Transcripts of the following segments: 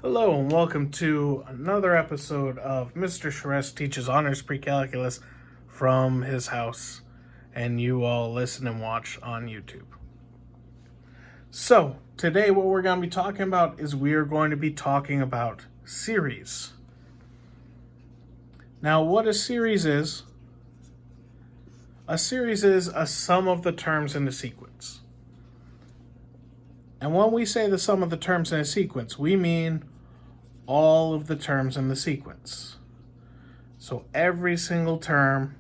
Hello and welcome to another episode of Mr. Shrest Teaches Honors Pre-Calculus from his house, and you all listen and watch on YouTube. So, today what we're going to be talking about is we are going to be talking about series. Now, what a series is a sum of the terms in a sequence. And when we say the sum of the terms in a sequence, we mean all of the terms in the sequence. So every single term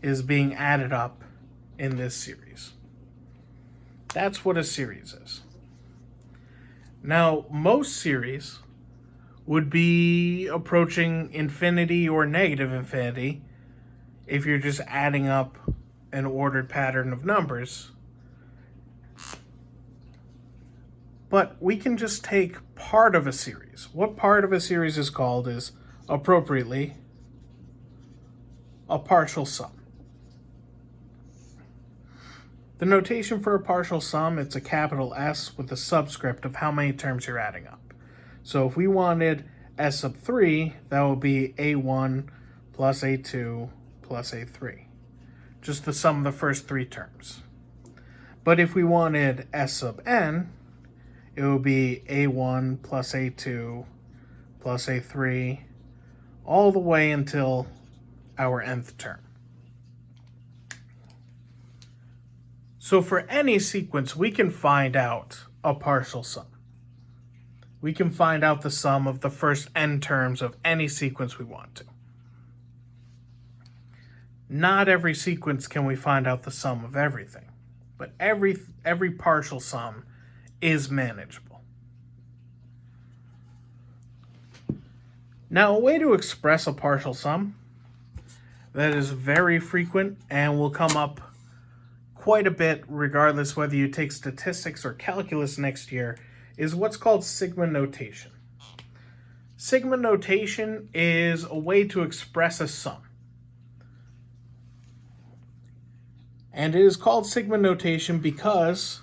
is being added up in this series. That's what a series is. Now, most series would be approaching infinity or negative infinity if you're just adding up an ordered pattern of numbers. But we can just take part of a series. What part of a series is called is, appropriately, a partial sum. The notation for a partial sum, it's a capital S with a subscript of how many terms you're adding up. So if we wanted S sub 3, that would be A1 plus A2 plus A3. Just the sum of the first three terms. But if we wanted S sub n, it will be A1 plus A2 plus A3 all the way until our nth term. So for any sequence, we can find out a partial sum. We can find out the sum of the first n terms of any sequence we want to. Not every sequence can we find out the sum of everything, but every partial sum is manageable. Now, a way to express a partial sum that is very frequent and will come up quite a bit regardless whether you take statistics or calculus next year is what's called sigma notation. Sigma notation is a way to express a sum. And it is called sigma notation because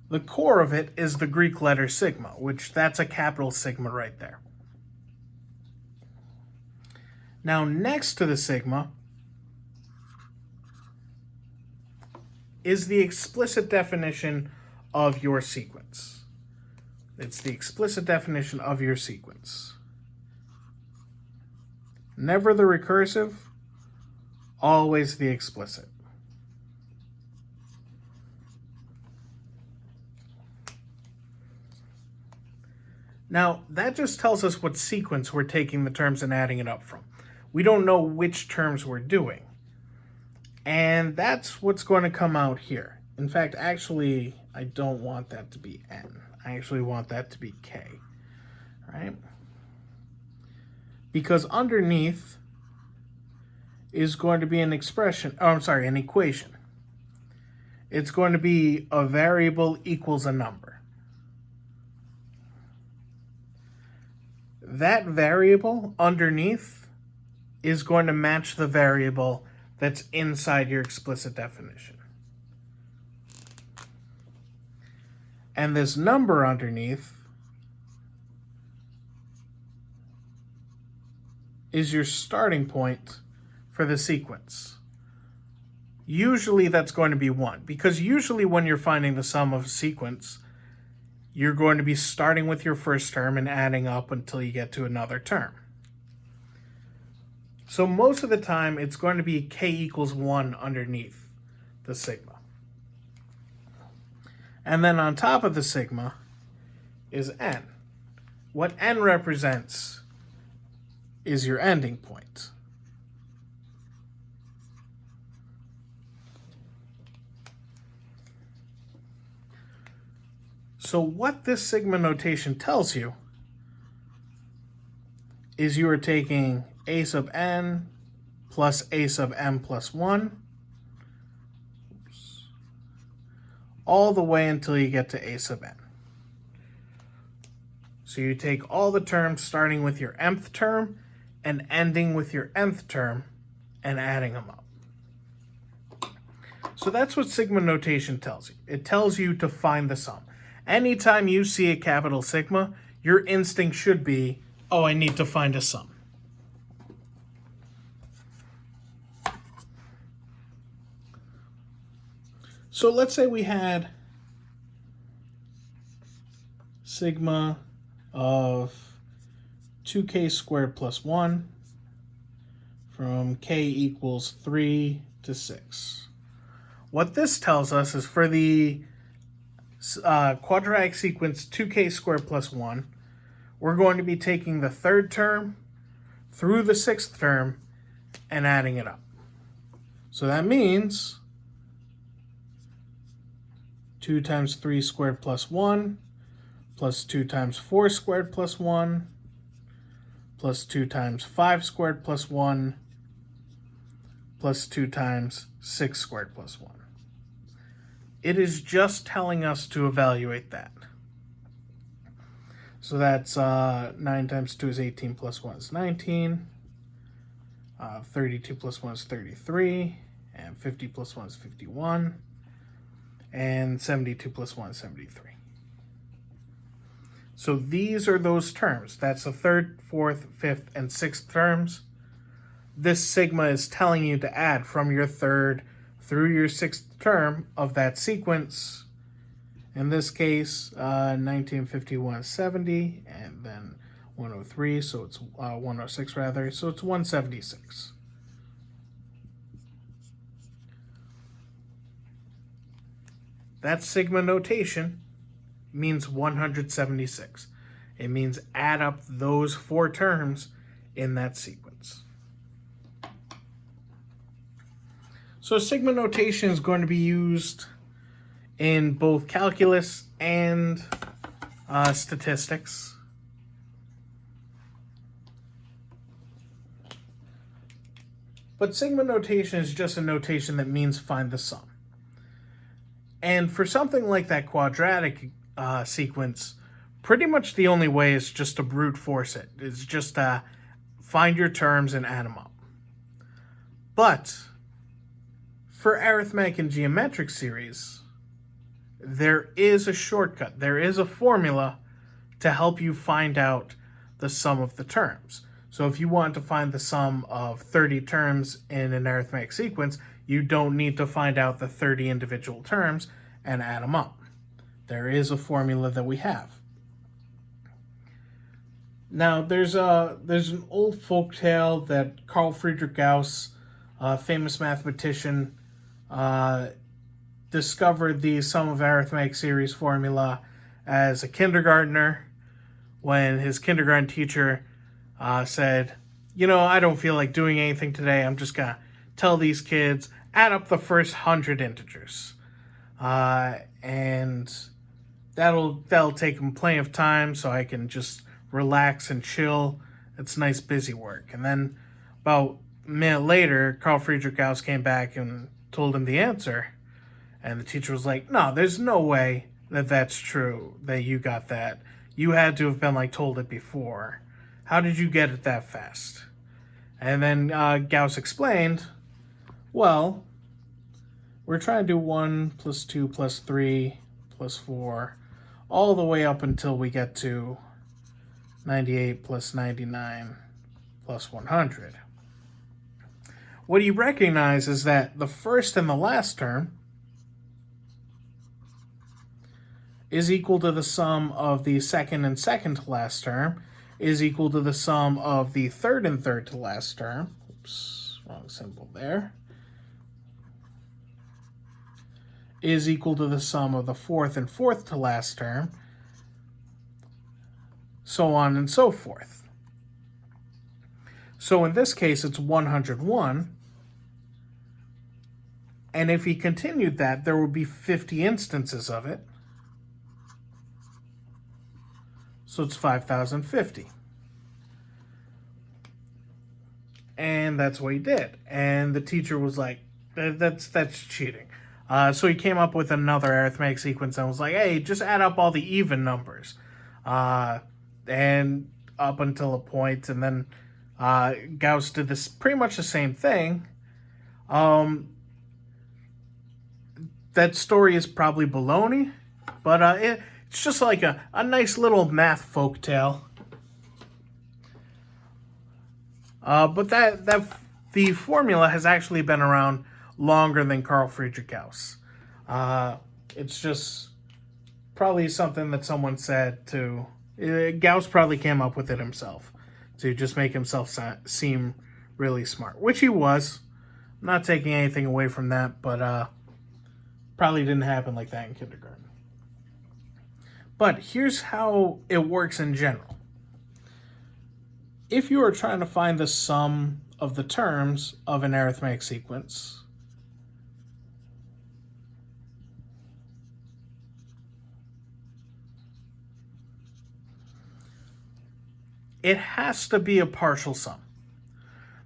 the core of it is the Greek letter sigma, which that's a capital sigma right there. Now, next to the sigma is the explicit definition of your sequence. It's the explicit definition of your sequence. Never the recursive, always the explicit. Now, that just tells us what sequence we're taking the terms and adding it up from. We don't know which terms we're doing. And that's what's going to come out here. In fact, actually, I don't want that to be n. I actually want that to be k. Right? Because underneath is going to be an expression, an equation. It's going to be a variable equals a number. That variable underneath is going to match the variable that's inside your explicit definition. And this number underneath is your starting point for the sequence. Usually that's going to be 1, because usually when you're finding the sum of a sequence, you're going to be starting with your first term and adding up until you get to another term. So most of the time, it's going to be k equals 1 underneath the sigma. And then on top of the sigma is n. What n represents is your ending point. So what this sigma notation tells you is you are taking a sub n plus a sub m plus 1 all the way until you get to a sub n. So you take all the terms starting with your mth term and ending with your nth term and adding them up. So that's what sigma notation tells you. It tells you to find the sum. Anytime you see a capital sigma, your instinct should be, oh, I need to find a sum. So let's say we had sigma of 2k squared plus 1 from k equals 3 to 6. What this tells us is for the quadratic sequence 2k squared plus 1, we're going to be taking the third term through the sixth term and adding it up. So that means 2 times 3 squared plus 1 plus 2 times 4 squared plus 1 plus 2 times 5 squared plus 1 plus 2 times 6 squared plus 1. It is just telling us to evaluate that. So that's 9 times 2 is 18 plus 1 is 19. 32 plus 1 is 33. And 50 plus 1 is 51. And 72 plus 1 is 73. So these are those terms. That's the third, fourth, fifth, and sixth terms. This sigma is telling you to add from your third through your sixth term of that sequence. In this case, 1951 is 70, and then 103, so it's 106 rather, so it's 176. That sigma notation means 176. It means add up those four terms in that sequence. So sigma notation is going to be used in both calculus and statistics. But sigma notation is just a notation that means find the sum. And for something like that quadratic sequence, pretty much the only way is just to brute force it. It's just find your terms and add them up. But for arithmetic and geometric series, there is a shortcut. There is a formula to help you find out the sum of the terms. So if you want to find the sum of 30 terms in an arithmetic sequence, you don't need to find out the 30 individual terms and add them up. There is a formula that we have. Now, there's an old folk tale that Carl Friedrich Gauss, a famous mathematician, discovered the sum of arithmetic series formula as a kindergartner when his kindergarten teacher said, I don't feel like doing anything today. I'm just going to tell these kids, add up the first 100 integers. And that'll take them plenty of time so I can just relax and chill. It's nice busy work. And then about a minute later, Carl Friedrich Gauss came back and told him the answer. And the teacher was like, no, there's no way that that's true, that you got that. You had to have been told it before. How did you get it that fast? And then Gauss explained, well, we're trying to do 1 plus 2 plus 3 plus 4 all the way up until we get to 98 plus 99 plus 100. What he recognized is that the first and the last term is equal to the sum of the second and second to last term, is equal to the sum of the third and third to last term. Oops, wrong symbol there. Is equal to the sum of the fourth and fourth to last term, so on and so forth. So in this case, it's 101. And if he continued that, there would be 50 instances of it. So it's 5,050. And that's what he did. And the teacher was like, that's cheating. So he came up with another arithmetic sequence and was like, hey, just add up all the even numbers. And up until a point. And then Gauss did this pretty much the same thing. That story is probably baloney. But It's just like a nice little math folk tale. But the formula has actually been around longer than Carl Friedrich Gauss. It's just probably something that someone said to... Gauss probably came up with it himself to just make himself seem really smart, which he was. I'm not taking anything away from that, but probably didn't happen like that in kindergarten. But here's how it works in general. If you are trying to find the sum of the terms of an arithmetic sequence, it has to be a partial sum.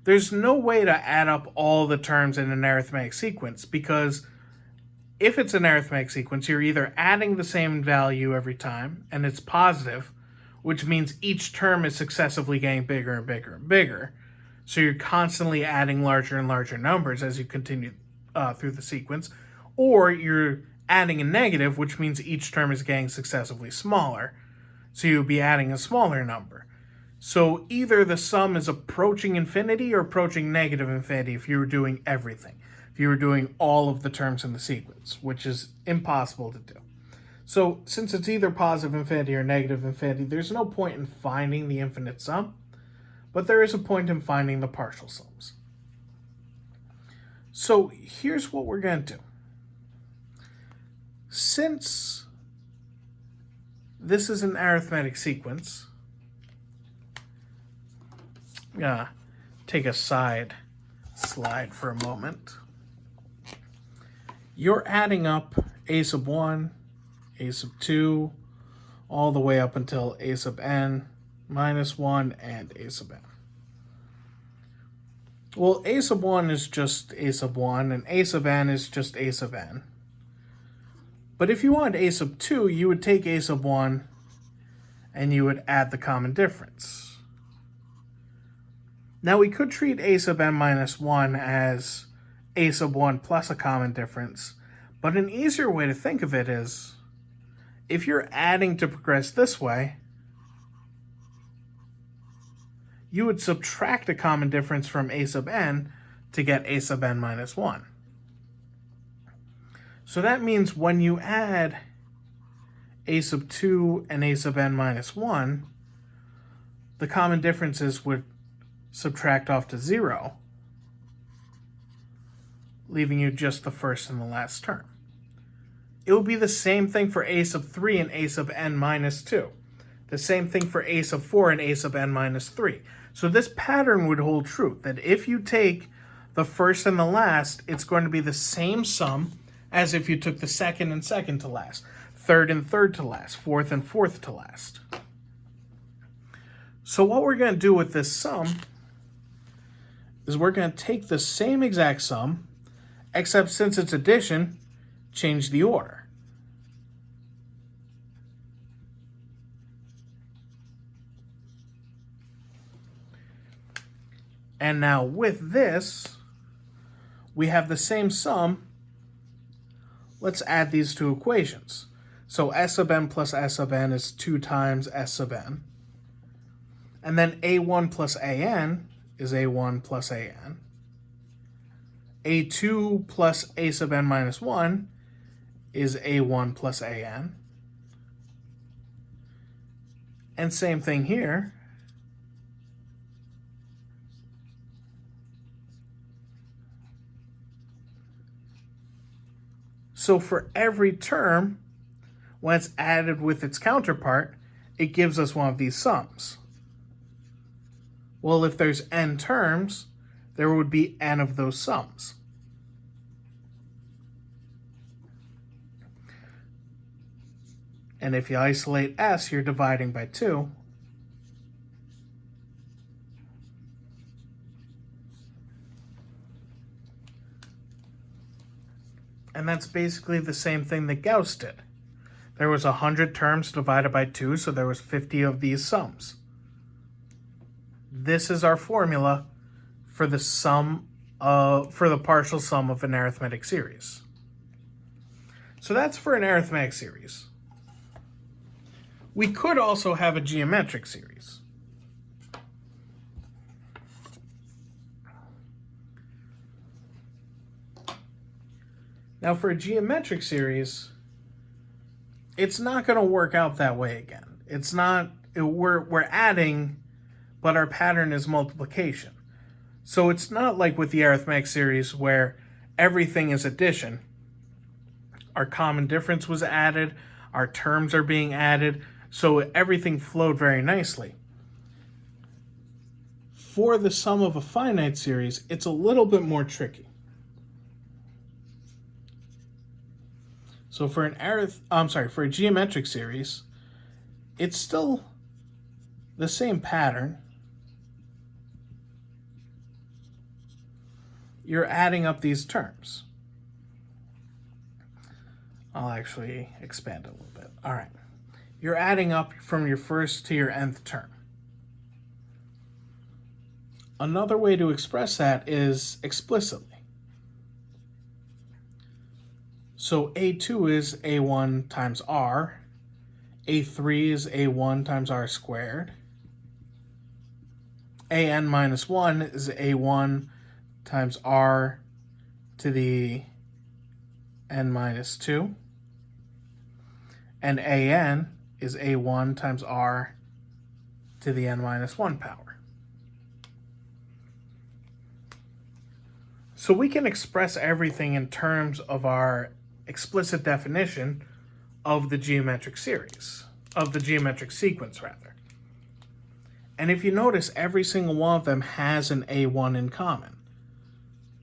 There's no way to add up all the terms in an arithmetic sequence, because if it's an arithmetic sequence, you're either adding the same value every time, and it's positive, which means each term is successively getting bigger and bigger and bigger. So you're constantly adding larger and larger numbers as you continue through the sequence, or you're adding a negative, which means each term is getting successively smaller. So you'll be adding a smaller number. So either the sum is approaching infinity or approaching negative infinity if you were doing everything. If you were doing all of the terms in the sequence, which is impossible to do. So since it's either positive infinity or negative infinity, there's no point in finding the infinite sum, but there is a point in finding the partial sums. So here's what we're going to do. Since this is an arithmetic sequence, I'm going to take a side slide for a moment. You're adding up a sub 1, a sub 2, all the way up until a sub n minus 1 and a sub n. Well, a sub 1 is just a sub 1, and a sub n is just a sub n. But if you wanted a sub 2, you would take a sub 1 and you would add the common difference. Now we could treat a sub n minus 1 as a sub 1 plus a common difference, but an easier way to think of it is, if you're adding to progress this way, you would subtract a common difference from a sub n to get a sub n minus 1. So that means when you add a sub 2 and a sub n minus 1, the common differences would subtract off to 0, leaving you just the first and the last term. It will be the same thing for a sub 3 and a sub n minus 2. The same thing for a sub 4 and a sub n minus 3. So this pattern would hold true, that if you take the first and the last, it's going to be the same sum as if you took the second and second to last, third and third to last, fourth and fourth to last. So what we're going to do with this sum is we're going to take the same exact sum, except since it's addition, change the order. And now with this, we have the same sum. Let's add these two equations. So s sub n plus s sub n is 2 times s sub n. And then a1 plus an is a1 plus an. a2 plus a sub n minus 1 is a1 plus an. And same thing here. So for every term, when it's added with its counterpart, it gives us one of these sums. Well, if there's n terms, there would be n of those sums. And if you isolate s, you're dividing by 2. And that's basically the same thing that Gauss did. There was 100 terms divided by 2, so there was 50 of these sums. This is our formula for the sum for the partial sum of an arithmetic series. So that's for an arithmetic series. We could also have a geometric series. Now for a geometric series, it's not going to work out that way again. It's not, we're adding, but our pattern is multiplication. So it's not like with the arithmetic series where everything is addition. Our common difference was added, our terms are being added, so everything flowed very nicely. For the sum of a finite series, it's a little bit more tricky. So for for a geometric series, it's still the same pattern. You're adding up these terms. I'll actually expand it a little bit. All right. You're adding up from your first to your nth term. Another way to express that is explicitly. So A2 is A1 times R. A3 is A1 times R squared. AN minus 1 is A1 times R to the n minus 2. And AN is A1 times R to the n minus 1 power. So we can express everything in terms of our explicit definition of the geometric series, of the geometric sequence rather. And if you notice, every single one of them has an A1 in common.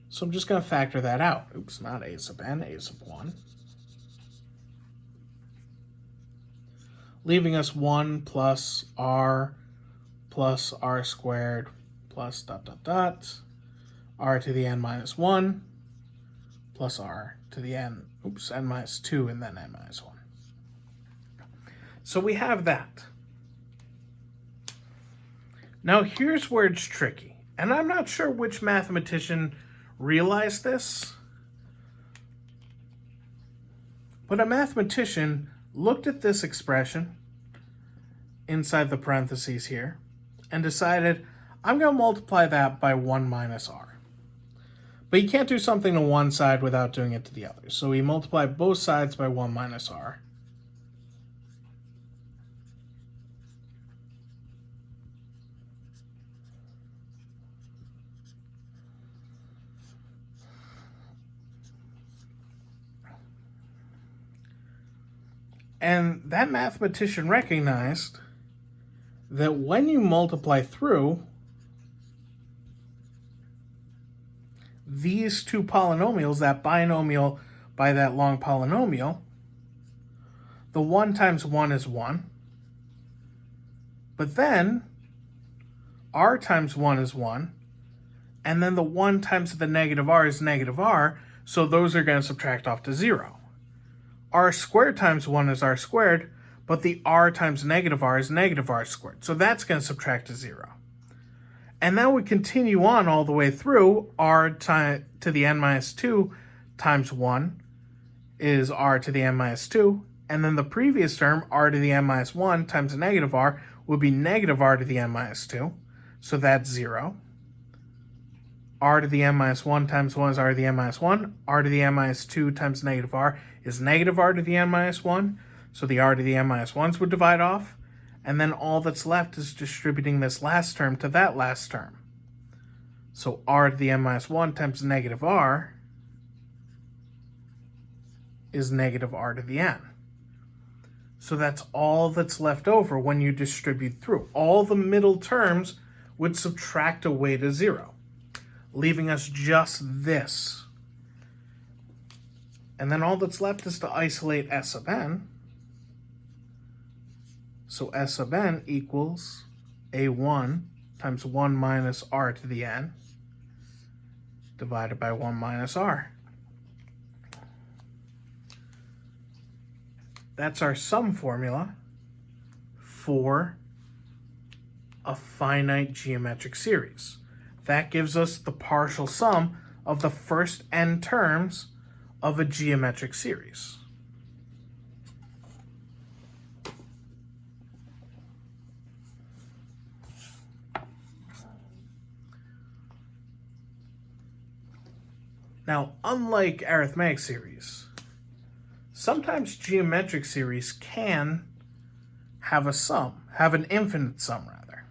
So I'm just going to factor that out. Oops, not A sub n, A sub 1. Leaving us 1 plus R squared plus dot dot dot R to the n minus 1 plus R to the n minus 2 and then n minus 1. So we have that. Now here's where it's tricky. And I'm not sure which mathematician realized this, but a mathematician looked at this expression inside the parentheses here and decided, I'm going to multiply that by 1 minus R. But you can't do something to one side without doing it to the other. So we multiply both sides by 1 minus R. And that mathematician recognized that when you multiply through these two polynomials, that binomial by that long polynomial, the 1 times 1 is 1. But then R times 1 is 1. And then the 1 times the negative R is negative R, so those are going to subtract off to 0. R squared times 1 is R squared, but the R times negative R is negative R squared. So that's going to subtract to 0. And then we continue on all the way through. R to the n minus 2 times 1 is R to the n minus 2. And then the previous term, R to the n minus 1 times negative R, would be negative R to the n minus 2. So that's 0. R to the n minus 1 times 1 is R to the n minus 1. R to the n minus 2 times negative R is negative R to the n minus 1. So the R to the n minus 1s would divide off. And then all that's left is distributing this last term to that last term. So R to the n minus 1 times negative R is negative R to the n. So that's all that's left over when you distribute through. All the middle terms would subtract away to 0, leaving us just this. And then all that's left is to isolate S sub n. So S sub n equals A1 times 1 minus R to the n divided by 1 minus R. That's our sum formula for a finite geometric series. That gives us the partial sum of the first n terms of a geometric series. Now, unlike arithmetic series, sometimes geometric series can have a sum, have an infinite sum rather.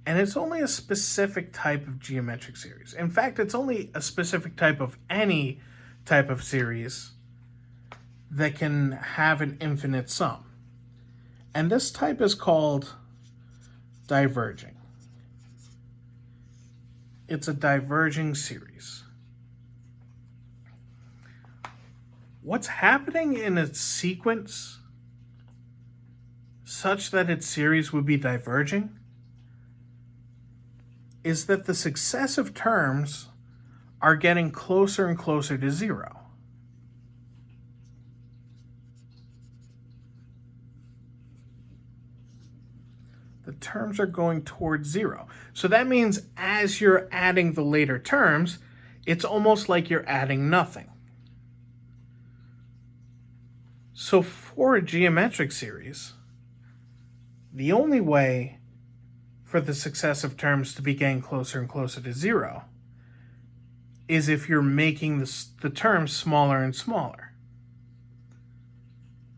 And it's only a specific type of geometric series. In fact, it's only a specific type of any type of series that can have an infinite sum. And this type is called diverging. It's a diverging series. What's happening in its sequence such that its series would be diverging is that the successive terms are getting closer and closer to zero. The terms are going towards zero. So that means as you're adding the later terms, it's almost like you're adding nothing. So for a geometric series, the only way for the successive terms to be getting closer and closer to zero is if you're making the terms smaller and smaller.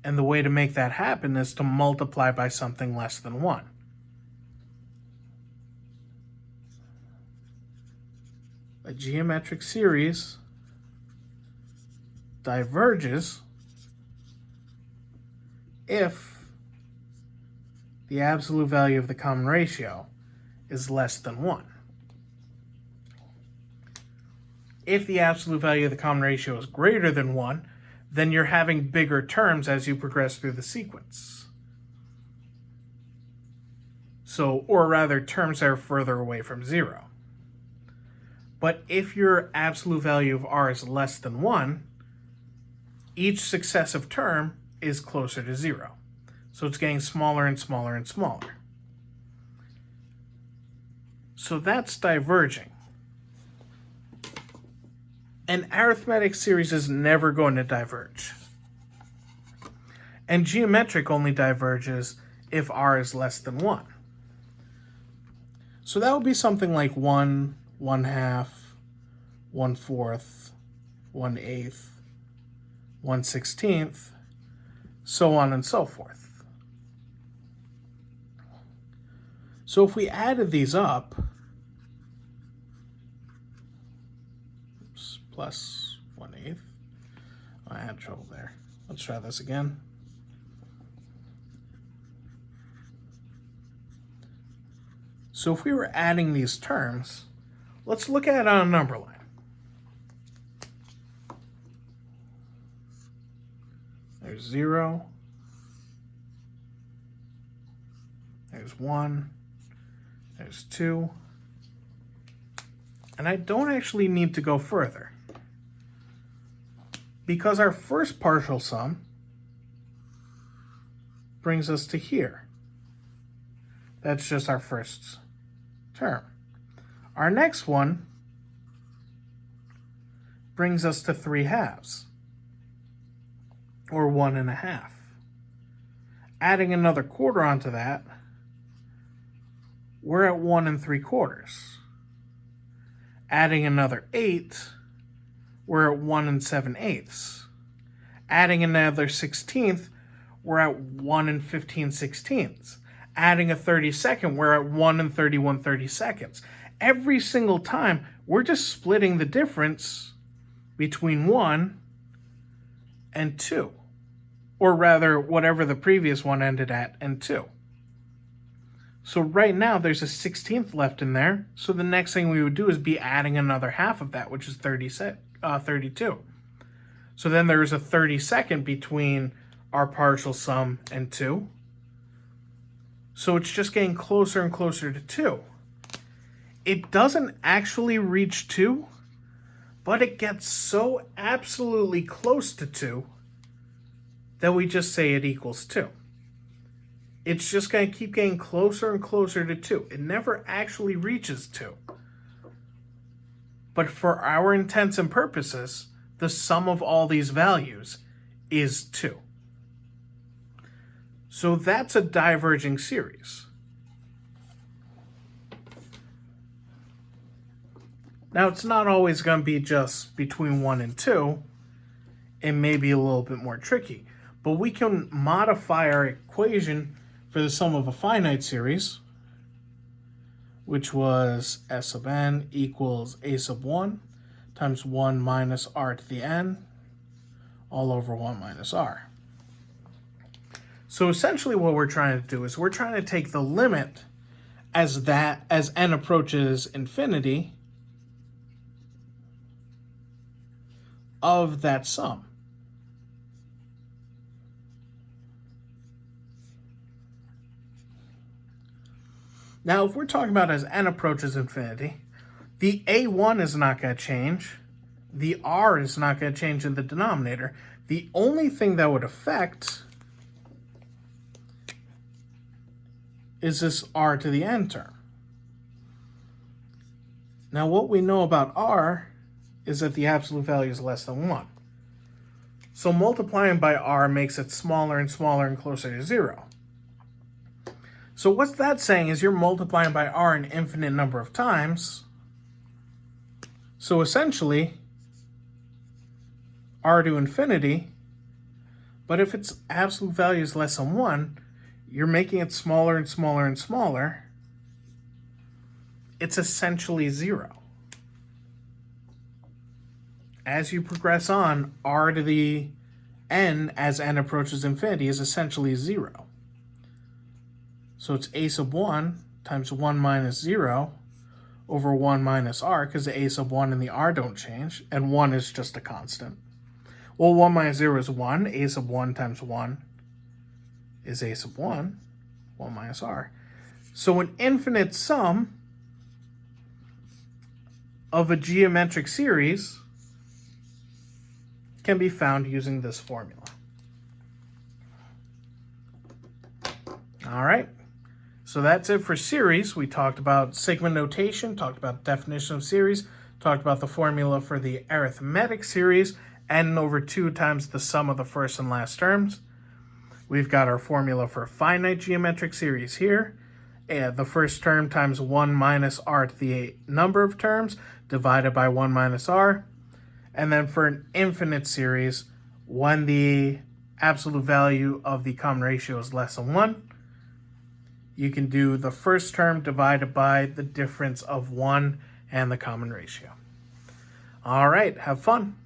And the way to make that happen is to multiply by something less than 1. A geometric series diverges if the absolute value of the common ratio is less than 1. If the absolute value of the common ratio is greater than 1, then you're having bigger terms as you progress through the sequence. So, or rather, terms that are further away from 0. But if your absolute value of r is less than 1, each successive term is closer to 0. So it's getting smaller and smaller and smaller. So that's diverging. An arithmetic series is never going to diverge. And geometric only diverges if r is less than 1. So that would be something like 1, 1/2, 1/4, 1/8, 1/16, so on and so forth. So if we added these up, plus 1/8, I had trouble there. Let's try this again. So if we were adding these terms, let's look at it on a number line. There's 0. There's 1. There's 2. And I don't actually need to go further, because our first partial sum brings us to here. That's just our first term. Our next one brings us to 3/2, or 1.5. Adding another quarter onto that, we're at 1 3/4. Adding another 8, we're at 1 7/8. Adding another 16th, we're at 1 15/16. Adding a 32nd, we're at 1 31 32. Every single time, we're just splitting the difference between 1 and 2. Or rather, whatever the previous one ended at, and 2. So right now, there's a 16th left in there. So the next thing we would do is be adding another half of that, which is 32. So then there's a 32nd between our partial sum and 2. So it's just getting closer and closer to 2. It doesn't actually reach 2, but it gets so absolutely close to 2 that we just say it equals 2. It's just going to keep getting closer and closer to 2. It never actually reaches 2. But for our intents and purposes, the sum of all these values is 2. So that's a diverging series. Now, it's not always going to be just between 1 and 2. It may be a little bit more tricky. But we can modify our equation for the sum of a finite series, which was S sub n equals a sub 1 times 1 minus r to the n all over 1 minus r. So essentially what we're trying to do is we're trying to take the limit as n approaches infinity of that sum. Now, if we're talking about as n approaches infinity, the a1 is not going to change. The r is not going to change in the denominator. The only thing that would affect is this r to the n term. Now, what we know about r is that the absolute value is less than 1. So multiplying by r makes it smaller and smaller and closer to 0. So what's that saying is you're multiplying by r an infinite number of times. So essentially, r to infinity, but if its absolute value is less than 1, you're making it smaller and smaller and smaller. It's essentially 0. As you progress on, r to the n as n approaches infinity is essentially 0. So it's a sub 1 times 1 minus 0 over 1 minus r, because the a sub 1 and the r don't change, and 1 is just a constant. Well, 1 minus 0 is 1. A sub 1 times 1 is a sub 1, 1 minus r. So an infinite sum of a geometric series can be found using this formula. All right. So that's it for series. We talked about sigma notation, talked about definition of series, talked about the formula for the arithmetic series, n over 2 times the sum of the first and last terms. We've got our formula for finite geometric series here. The first term times 1 minus r to the number of terms divided by 1 minus r. And then for an infinite series, when the absolute value of the common ratio is less than 1, you can do the first term divided by the difference of 1 and the common ratio. All right, have fun.